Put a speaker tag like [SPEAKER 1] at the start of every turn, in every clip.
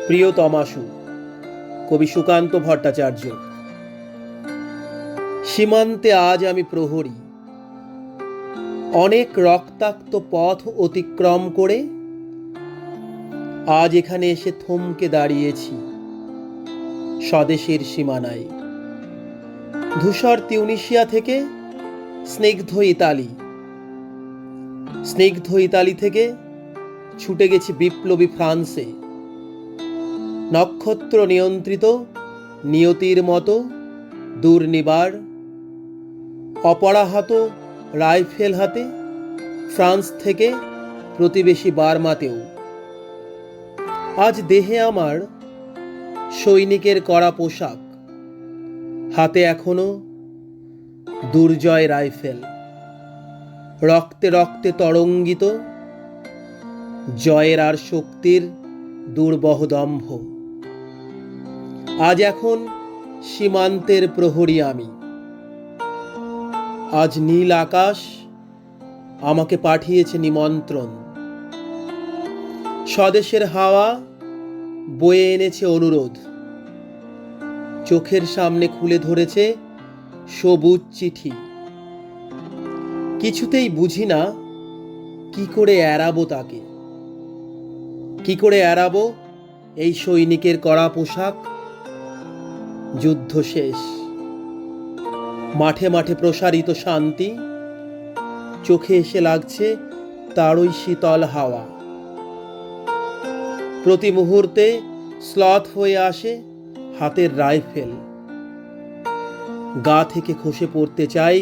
[SPEAKER 1] প্রিয় তমাশু, কবি সুকান্ত ভট্টাচার্য। সীমান্তে আজ আমি প্রহরী, অনেক রক্তাক্ত পথ অতিক্রম করে আজ এখানে এসে থমকে দাঁড়িয়েছি স্বদেশের সীমানায়। ধূসর তিউনিসিয়া থেকে স্নিগ্ধ ইতালি, স্নিগ্ধ ইতালি থেকে ছুটে গেছি বিপ্লবী ফ্রান্সে। নক্ষত্র নিয়ন্ত্রিত নিয়তির মতো দুর্নিবার অপরাহত রাইফেল হাতে ফ্রান্স থেকে প্রতিবেশী বার্মাতেও। আজ দেহে আমার সৈনিকের কড়া পোশাক, হাতে এখনো দুর্জয় রাইফেল, রক্তে রক্তে তরঙ্গিত জয়ের আর শক্তির দুর্বহ দম্ভ। আজ এখন সীমান্তের প্রহরী আমি। আজ নীল আকাশ আমাকে পাঠিয়েছে নিমন্ত্রণ। স্বদেশের হাওয়া বয়ে এনেছে অনুরোধ। চোখের সামনে খুলে ধরেছে সবুজ চিঠি। কিছুতেই বুঝি না কি করে এড়াবো তাকে, কি করে এড়াবো এই সৈনিকের কড়া পোশাক। যুদ্ধ শেষ, মাঠে মাঠে প্রসারিত শান্তি, চোখে এসে লাগছে তারই শীতল হাওয়া। প্রতি মুহূর্তে স্লথ হয়ে আসে হাতের রাইফেল। গা থেকে খসে পড়তে চাই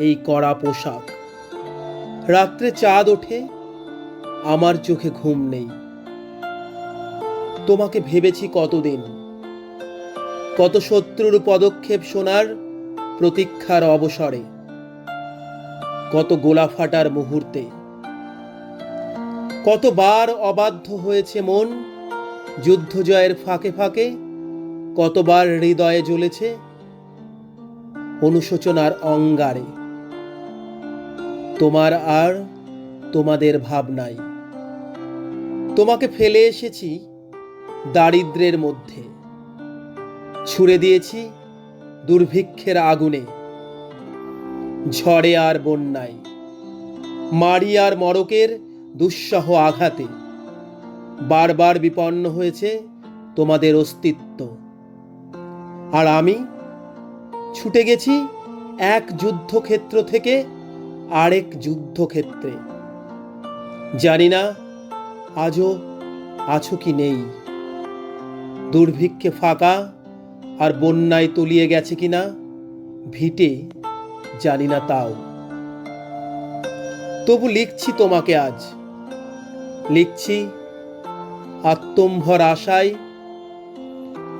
[SPEAKER 1] এই কড়া পোশাক। রাত্রে চাঁদ ওঠে, আমার চোখে ঘুম নেই। তোমাকে ভেবেছি কতদিন, কত শত্রুর পদক্ষেপ শোনার প্রতীক্ষার অবসরে, কত গোলা ফাটার মুহূর্তে। কতবার অবাধ্য হয়েছে মন যুদ্ধ জয়ের ফাঁকে ফাঁকে, কতবার হৃদয়ে জ্বলেছে অনুশোচনার অঙ্গারে। তোমার আর তোমাদের ভাবনাই তোমাকে ফেলে এসেছি দারিদ্র্যের মধ্যে, ছুড়ে দিয়েছি দুর্ভিক্ষের আগুনে, ঝড়ে আর বন্যায়, মারি আর মড়কের দুঃসহ আঘাতে। বারবার বিপন্ন হয়েছে তোমাদের অস্তিত্ব, আর আমি ছুটে গেছি এক যুদ্ধক্ষেত্র থেকে আরেক যুদ্ধক্ষেত্রে। জানি না আজও আছো কি নেই, দুর্ভিক্ষে ফাঁকা আর বন্যায় তলিয়ে গেছে কিনা ভিটে, জানি না তাও। তবু লিখছি তোমাকে আজ, লিখছি আত্মম্ভর আশায়।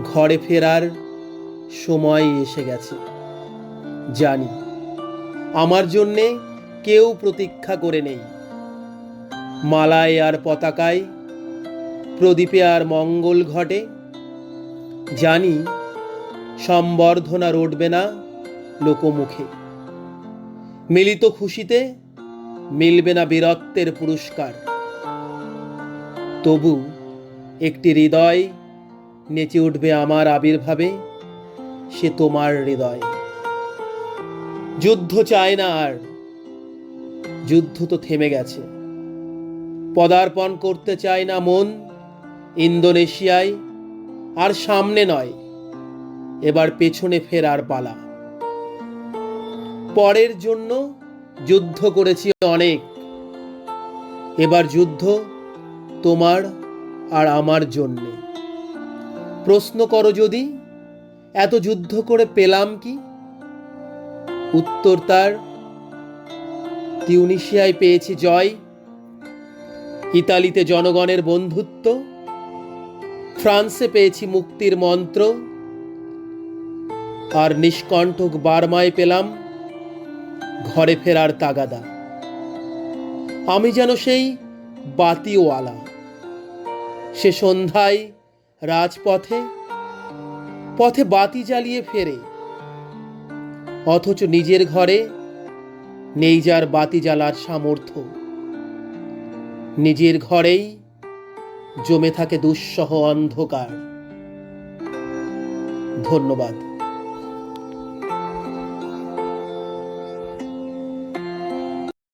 [SPEAKER 1] ঘরে ফেরার সময় এসে গেছে, জানি আমার জন্যে কেউ প্রতীক্ষা করে নেই। মালায় আর পতাকায়, প্রদীপে আর মঙ্গল ঘটে। জানি সম্বর্ধনা রটবে না লোকমুখে, মিলিত খুশিতে মিলবে না বীরত্বের পুরস্কার। তবু একটি হৃদয় নেচে উঠবে আমার আবির্ভাবে, সে তোমার হৃদয়। যুদ্ধ চায় না আর, যুদ্ধ তো থেমে গেছে। পদার্পণ করতে চায় না মন ইন্দোনেশিয়ায়, আর সামনে নয়, এবার পেছনে ফেরার পালা। পরের জন্য যুদ্ধ করেছি অনেক, এবার যুদ্ধ তোমার আর আমার জন্যে। প্রশ্ন করো যদি এত যুদ্ধ করে পেলাম কি? উত্তর তার তিউনিসিয়ায় পেয়েছি জয়, ইতালিতে জনগণের বন্ধুত্ব, ফ্রান্সে পেয়েছি মুক্তির মন্ত্র, আর নিষ্কণ্টক বার্মায় পেলাম ঘরে ফেরার তাগাদা। আমি যেন সেই বাতিওয়ালা, সে সন্ধ্যায় রাজপথে পথে বাতি জ্বালিয়ে ফেরে, অথচ নিজের ঘরে নেই যার বাতি জ্বালার সামর্থ্য। নিজের ঘরেই জমে থাকে দুঃসহ অন্ধকার। ধন্যবাদ।